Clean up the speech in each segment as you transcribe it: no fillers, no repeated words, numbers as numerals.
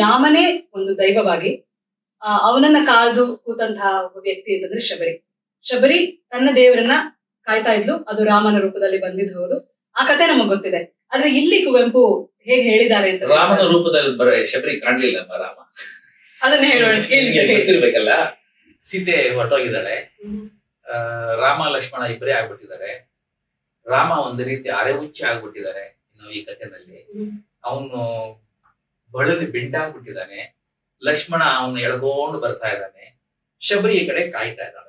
ರಾಮನೇ ಒಂದು ದೈವವಾಗಿ ಅವನನ್ನ ಕಾದು ಕೂತಂತಹ ಒಬ್ಬ ವ್ಯಕ್ತಿ ಅಂತಂದ್ರೆ ಶಬರಿ ತನ್ನ ದೇವರನ್ನ ಕಾಯ್ತಾ ಇದ್ಲು. ಅದು ರಾಮನ ರೂಪದಲ್ಲಿ ಬಂದಿದ್ದು ಹೌದು, ಆ ಕತೆ ನಮಗ್ ಗೊತ್ತಿದೆ. ಆದ್ರೆ ಇಲ್ಲಿ ಕುವೆಂಪು ಹೇಗೆ ಹೇಳಿದ್ದಾರೆ ಅಂತ, ರಾಮನ ರೂಪದಲ್ಲಿ ಶಬರಿ ಕಾಣ್ಲಿಲ್ಲ ರಾಮ, ಅದನ್ನ ಹೇಳೋಣ. ಗೊತ್ತಿರ್ಬೇಕಲ್ಲ. ಸೀತೆ ಹೊರಟೋಗಿದ್ದಾಳೆ, ರಾಮ ಲಕ್ಷ್ಮಣ ಇಬ್ಬರೇ ಆಗ್ಬಿಟ್ಟಿದ್ದಾರೆ. ರಾಮ ಒಂದು ರೀತಿ ಅರೆಹುಚ್ಚ ಆಗ್ಬಿಟ್ಟಿದ್ದಾರೆ ಇನ್ನು ಈ ಕಥೆನಲ್ಲಿ. ಅವನು ಬಳಲಿ ಬೆಂಡಾಗ್ಬಿಟ್ಟಿದ್ದಾನೆ. ಲಕ್ಷ್ಮಣ ಅವನು ಎಳ್ಕೊಂಡು ಬರ್ತಾ ಇದ್ದಾನೆ. ಶಬರಿ ಈ ಕಡೆ ಕಾಯ್ತಾ ಇದ್ದಾಳೆ.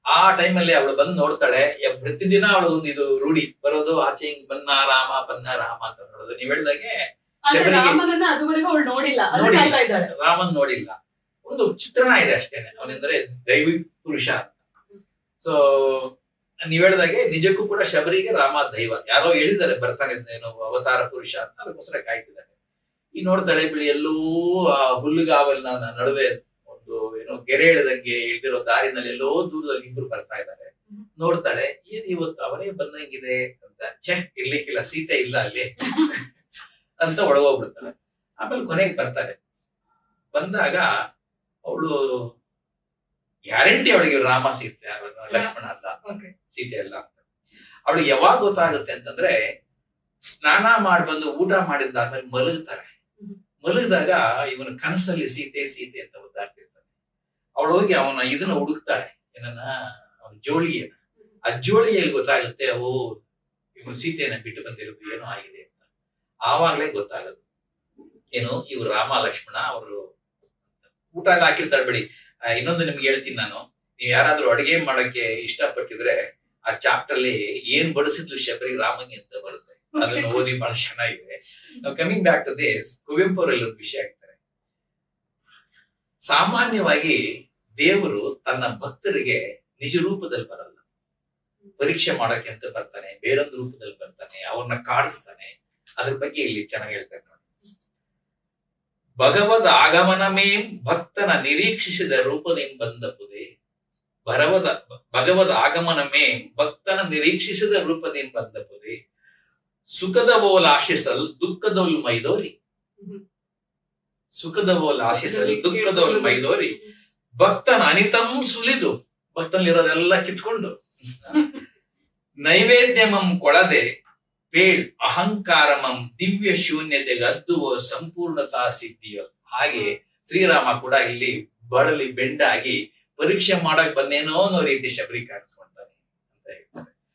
ಆ ಟೈಮಲ್ಲಿ ಅವಳು ಬಂದು ನೋಡ್ತಾಳೆ. ಪ್ರತಿದಿನ ಅವಳು ಒಂದು ಇದು ರೂಢಿ ಬರೋದು, ಆಚೆ ಹಿಂಗ್ ಬನ್ನ ರಾಮ ಅಂತ ನೋಡೋದು. ನೀವ್ ಹೇಳ್ದಾಗೆ ಶಬರಿಗೆ ರಾಮನ್ ನೋಡಿಲ್ಲ. ಒಂದು ಚಿತ್ರಣ ಇದೆ ಅಷ್ಟೇನೆ, ಅವನೆಂದ್ರೆ ದೈವಿ ಪುರುಷ ಅಂತ. ಸೊ ನೀವ್ ಹೇಳ್ದಾಗೆ ನಿಜಕ್ಕೂ ಕೂಡ ಶಬರಿಗೆ ರಾಮ ದೈವ. ಯಾರೋ ಹೇಳಿದ್ದಾರೆ ಬರ್ತಾನೆ ಏನೋ ಅವತಾರ ಪುರುಷ ಅಂತ, ಅದಕ್ಕೋಸ್ಕರ ಕಾಯ್ತಿದ್ದಾನೆ. ಈ ನೋಡ್ತಾಳೆ ಬಿಳಿ ಎಲ್ಲೂ ಆ ಹುಲ್ಲುಗಾವಲಿನ ನಡುವೆ ಒಂದು ಏನೋ ಗೆರೆ ಎಳೆದಂಗೆ ಇಳಿದಿರೋ ದಾರಿನಲ್ಲಿ ಎಲ್ಲೋ ದೂರದಲ್ಲಿ ಇಬ್ರು ಬರ್ತಾ ಇದ್ದಾರೆ. ನೋಡ್ತಾಳೆ, ಏನ್ ಇವತ್ತು ಅವನೇ ಬಂದಂಗಿದೆ ಅಂತ. ಇರ್ಲಿಕ್ಕಿಲ್ಲ, ಸೀತೆ ಇಲ್ಲ ಅಲ್ಲಿ ಅಂತ ಒಳಗೋಗ್ಬಿಡ್ತಾಳೆ. ಆಮೇಲೆ ಕೊನೆಗೆ ಬರ್ತಾರೆ. ಬಂದಾಗ ಅವಳು ಗ್ಯಾರಂಟಿ ಅವಳಿಗೆ ರಾಮ ಸೀತೆ ಲಕ್ಷ್ಮಣ ಅಲ್ಲ, ಸೀತೆ ಅಲ್ಲ ಅಂತ. ಅವಳಿಗೆ ಯಾವಾಗ ಗೊತ್ತಾಗುತ್ತೆ ಅಂತಂದ್ರೆ, ಸ್ನಾನ ಮಾಡಿ ಬಂದು ಊಟ ಮಾಡಿದ್ದಾದ್ಮೇಲೆ ಮಲಗ್ತಾರೆ. ಮಲಗಿದಾಗ ಇವನ ಕನಸಲ್ಲಿ ಸೀತೆ ಸೀತೆ ಅಂತ ಒದ್ದಾಡ್ತಿರ್ತಾನೆ. ಅವಳು ಹೋಗಿ ಅವನ ಇದನ್ನ ಹುಡುಕ್ತಾಳೆ, ಏನನ್ನ ಅವನ ಜೋಳಿಯನ್ನ. ಆ ಜೋಳಿಯಲ್ಲಿ ಗೊತ್ತಾಗುತ್ತೆ, ಓ ಇವನು ಸೀತೆಯನ್ನ ಬಿಟ್ಟು ಬಂದಿರೋದು ಏನೋ ಆಗಿದೆ ಅಂತ. ಆವಾಗ್ಲೇ ಗೊತ್ತಾಗದು ಏನು ಇವ್ರು ರಾಮ ಲಕ್ಷ್ಮಣ. ಅವರು ಊಟ ಎಲ್ಲ ಹಾಕಿರ್ತಾರೆ ಬಿಡಿ. ಇನ್ನೊಂದು ನಿಮ್ಗೆ ಹೇಳ್ತೀನಿ ನಾನು, ನೀವ್ ಯಾರಾದ್ರೂ ಅಡಿಗೆ ಮಾಡಕ್ಕೆ ಇಷ್ಟಪಟ್ಟಿದ್ರೆ ಆ ಚಾಪ್ಟರ್ ಅಲ್ಲಿ ಏನ್ ಬಡಿಸಿದ್ಲು ಶಬರಿ ರಾಮಂಗೆ ಅಂತ ಬರುತ್ತೆ. ಅದನ್ನು ಓದಿ ಬಹಳ ಚೆನ್ನಾಗಿದೆ. ನಾವು coming back to this, Kuvempu ಅವರಲ್ಲಿ ಒಂದು ವಿಷಯ ಆಗ್ತಾರೆ. ಸಾಮಾನ್ಯವಾಗಿ ದೇವರು ತನ್ನ ಭಕ್ತರಿಗೆ ನಿಜ ರೂಪದಲ್ಲಿ ಬರಲ್ಲ, ಪರೀಕ್ಷೆ ಮಾಡಕ್ಕೆ ಅಂತ ಬರ್ತಾನೆ, ಬೇರೊಂದು ರೂಪದಲ್ಲಿ ಬರ್ತಾನೆ, ಅವ್ರನ್ನ ಕಾಡಿಸ್ತಾನೆ. ಅದ್ರ ಬಗ್ಗೆ ಇಲ್ಲಿ ಚೆನ್ನಾಗಿ ಹೇಳ್ತಾರೆ ನೋಡಿ. ಭಗವದ್ ಆಗಮನಮೇಂ ಭಕ್ತನ ನಿರೀಕ್ಷಿಸಿದ ರೂಪದಿಂದ ಬಂದಪುದೇ. ಭಗವದ್ ಆಗಮನಮೇಂ ಭಕ್ತನ ನಿರೀಕ್ಷಿಸಿದ ರೂಪದಿಂದ ಬಂದಪುದೇ. ಸುಖದ ಓಲ್ ಆಶಿಸಲ್ ದುಃಖದೋಲ್ ಮೈದೋರಿ. ಸುಖದವೋಲ್ ಆಶಿಸಲ್ ದುಃಖದೋಲ್ ಮೈದೋರಿ. ಭಕ್ತನ ಅನಿತಂ ಸುಲಿದು, ಭಕ್ತನಲ್ಲಿರೋದೆಲ್ಲ ಕಿತ್ಕೊಂಡು. ನೈವೇದ್ಯಮಂ ಕೊಳದೆ ಪೇಳ್ ಅಹಂಕಾರಮಂ ದಿವ್ಯ ಶೂನ್ಯತೆಗೆ ಅದ್ದುವ ಸಂಪೂರ್ಣತಾ ಸಿದ್ಧಿಯೋ. ಹಾಗೆ ಶ್ರೀರಾಮ ಕೂಡ ಇಲ್ಲಿ ಬಳಲಿ ಬೆಂಡಾಗಿ ಪರೀಕ್ಷೆ ಮಾಡಕ್ ಬಂದೇನೋ ಅನ್ನೋ ರೀತಿ ಶಬರಿ ಕಾಣಿಸ್ಕೊಂತಾನೆ ಅಂತ ಹೇಳ್ತಾರೆ.